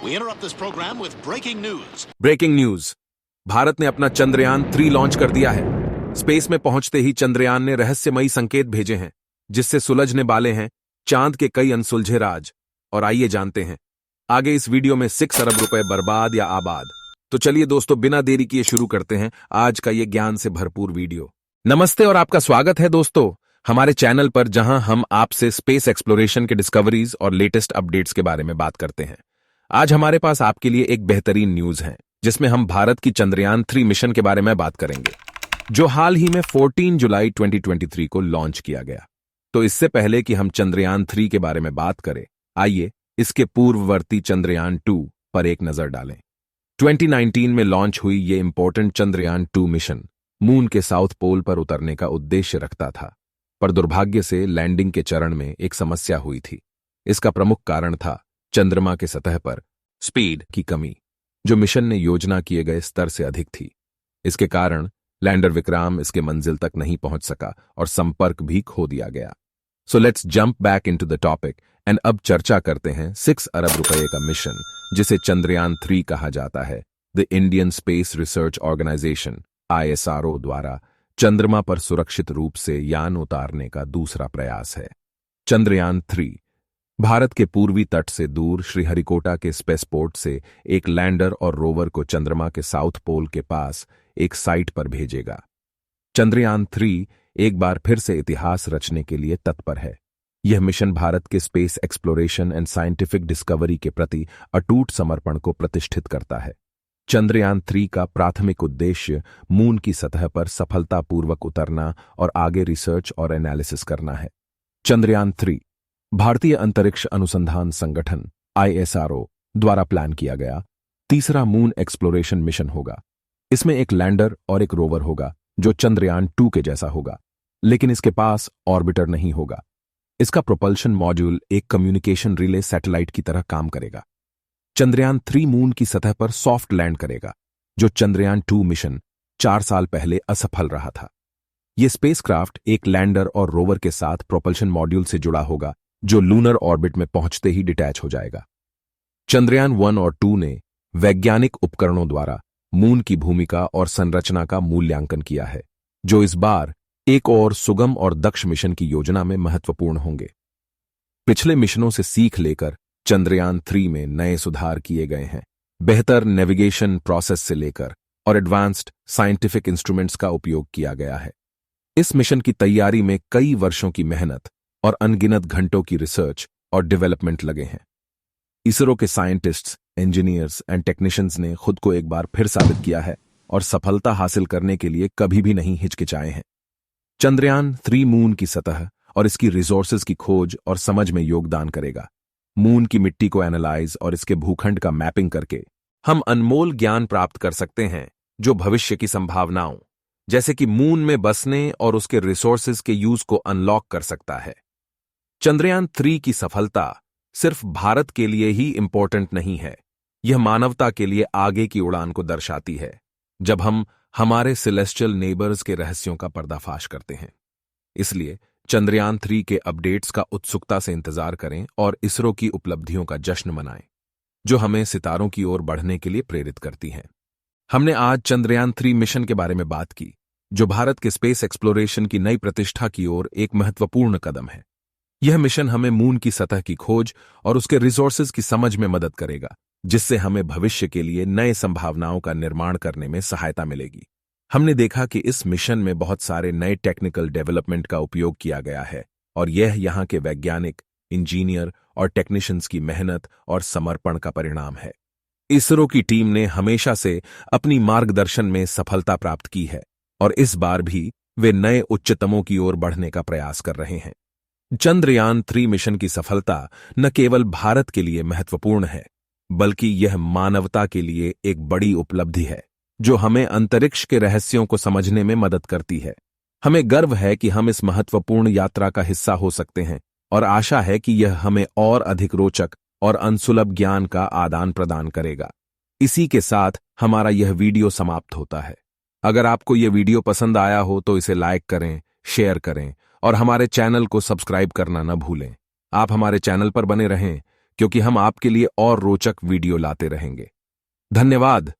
We interrupt this program with breaking news. Breaking news. Bharat ने अपना Chandrayaan 3 launch कर दिया है। स्पेस में पहुंचते ही चंद्रयान ने रहस्यमयी संकेत भेजे हैं, जिससे सुलझने वाले हैं चांद के कई अनसुलझे राज। और आइए जानते हैं आगे इस वीडियो में 6 अरब रुपए बर्बाद या आबाद। तो चलिए दोस्तों, बिना देरी किए शुरू करते हैं आज का ये ज्ञान से भरपूर वीडियो। नमस्ते और आपका स्वागत है दोस्तों हमारे चैनल पर, जहां हम आपसे स्पेस एक्सप्लोरेशन के डिस्कवरीज और लेटेस्ट अपडेट्स के बारे में बात करते हैं। आज हमारे पास आपके लिए एक बेहतरीन न्यूज है, जिसमें हम भारत की चंद्रयान 3 मिशन के बारे में बात करेंगे, जो हाल ही में 14 जुलाई 2023 को लॉन्च किया गया। तो इससे पहले कि हम चंद्रयान 3 के बारे में बात करें, आइए इसके पूर्ववर्ती चंद्रयान 2 पर एक नजर डालें। 2019 में लॉन्च हुई ये इंपॉर्टेंट चंद्रयान 2 मिशन मून के साउथ पोल पर उतरने का उद्देश्य रखता था, पर दुर्भाग्य से लैंडिंग के चरण में एक समस्या हुई थी। इसका प्रमुख कारण था चंद्रमा के सतह पर स्पीड की कमी, जो मिशन ने योजना किए गए स्तर से अधिक थी। इसके कारण लैंडर विक्रम इसके मंजिल तक नहीं पहुंच सका और संपर्क भी खो दिया गया। So let's jump back into the topic and अब चर्चा करते हैं 6 अरब रुपए का मिशन, जिसे चंद्रयान 3 कहा जाता है। The Indian Space Research Organisation ISRO द्वारा चंद्रमा पर सुरक्षित रूप से यान उतारने का दूसरा प्रयास है। चंद्रयान 3 भारत के पूर्वी तट से दूर श्रीहरिकोटा के स्पेसपोर्ट से एक लैंडर और रोवर को चंद्रमा के साउथ पोल के पास एक साइट पर भेजेगा। चंद्रयान 3 एक बार फिर से इतिहास रचने के लिए तत्पर है। यह मिशन भारत के space exploration and scientific discovery के प्रति अटूट समर्पण को प्रतिष्ठित करता है। चंद्रयान 3 का प्राथमिक उद्देश्य मून की सतह पर सफलतापूर्वक उतरना और आगे रिसर्च और एनालिसिस करना है। चंद्रयान 3 भारतीय अंतरिक्ष अनुसंधान संगठन ISRO द्वारा प्लान किया गया तीसरा मून एक्सप्लोरेशन मिशन होगा। इसमें एक लैंडर और एक रोवर होगा, जो चंद्रयान 2 के जैसा होगा, लेकिन इसके पास ऑर्बिटर नहीं होगा। इसका प्रोपल्शन मॉड्यूल एक कम्युनिकेशन रिले सैटेलाइट की तरह काम करेगा। चंद्रयान 3 मून की सतह पर सॉफ्ट लैंड करेगा, जो चंद्रयान 2 मिशन 4 साल पहले असफल रहा था। यह स्पेसक्राफ्ट एक लैंडर और रोवर के साथ प्रोपल्शन मॉड्यूल से जुड़ा होगा, जो लूनर ऑर्बिट में पहुंचते ही डिटैच हो जाएगा। चंद्रयान 1 और 2 ने वैज्ञानिक उपकरणों द्वारा मून की भूमिका और संरचना का मूल्यांकन किया है, जो इस बार एक और सुगम और दक्ष मिशन की योजना में महत्वपूर्ण होंगे। पिछले मिशनों से सीख लेकर चंद्रयान 3 में नए सुधार किए गए हैं। बेहतर नेविगेशन प्रोसेस से लेकर और एडवांस्ड साइंटिफिक इंस्ट्रूमेंट्स का उपयोग किया गया है। इस मिशन की तैयारी में कई वर्षों की मेहनत और अनगिनत घंटों की रिसर्च और डेवलपमेंट लगे हैं। इसरो के साइंटिस्ट्स, इंजीनियर्स एंड टेक्नीशियंस ने खुद को एक बार फिर साबित किया है और सफलता हासिल करने के लिए कभी भी नहीं हिचकिचाए हैं। चंद्रयान 3 मून की सतह और इसकी रिसोर्सेज की खोज और समझ में योगदान करेगा। मून की मिट्टी को एनालाइज और इसके भूखंड का मैपिंग करके हम अनमोल ज्ञान प्राप्त कर सकते हैं, जो भविष्य की संभावनाओं, जैसे कि मून में बसने और उसके रिसोर्सेज के यूज को अनलॉक कर सकता है। चंद्रयान 3 की सफलता सिर्फ भारत के लिए ही इंपॉर्टेंट नहीं है, यह मानवता के लिए आगे की उड़ान को दर्शाती है, जब हम हमारे सेलेस्टियल नेबर्स के रहस्यों का पर्दाफाश करते हैं। इसलिए चंद्रयान 3 के अपडेट्स का उत्सुकता से इंतजार करें और इसरो की उपलब्धियों का जश्न मनाएं, जो हमें सितारों की ओर बढ़ने के लिए प्रेरित करती हैं। हमने आज चंद्रयान 3 मिशन के बारे में बात की, जो भारत के स्पेस एक्सप्लोरेशन की नई प्रतिष्ठा की ओर एक महत्वपूर्ण कदम है। यह मिशन हमें मून की सतह की खोज और उसके रिसोर्सेज की समझ में मदद करेगा, जिससे हमें भविष्य के लिए नए संभावनाओं का निर्माण करने में सहायता मिलेगी। हमने देखा कि इस मिशन में बहुत सारे नए टेक्निकल डेवलपमेंट का उपयोग किया गया है, और यह यहाँ के वैज्ञानिक, इंजीनियर और टेक्नीशियंस की मेहनत और समर्पण का परिणाम है। इसरो की टीम ने हमेशा से अपनी मार्गदर्शन में सफलता प्राप्त की है, और इस बार भी वे नए उच्चतमों की ओर बढ़ने का प्रयास कर रहे हैं। चंद्रयान 3 मिशन की सफलता न केवल भारत के लिए महत्वपूर्ण है, बल्कि यह मानवता के लिए एक बड़ी उपलब्धि है, जो हमें अंतरिक्ष के रहस्यों को समझने में मदद करती है। हमें गर्व है कि हम इस महत्वपूर्ण यात्रा का हिस्सा हो सकते हैं, और आशा है कि यह हमें और अधिक रोचक और अनसुलभ ज्ञान का आदान प्रदान करेगा। इसी के साथ हमारा यह वीडियो समाप्त होता है। अगर आपको यह वीडियो पसंद आया हो तो इसे लाइक करें, शेयर करें और हमारे चैनल को सब्सक्राइब करना न भूलें। आप हमारे चैनल पर बने रहें, क्योंकि हम आपके लिए और रोचक वीडियो लाते रहेंगे। धन्यवाद।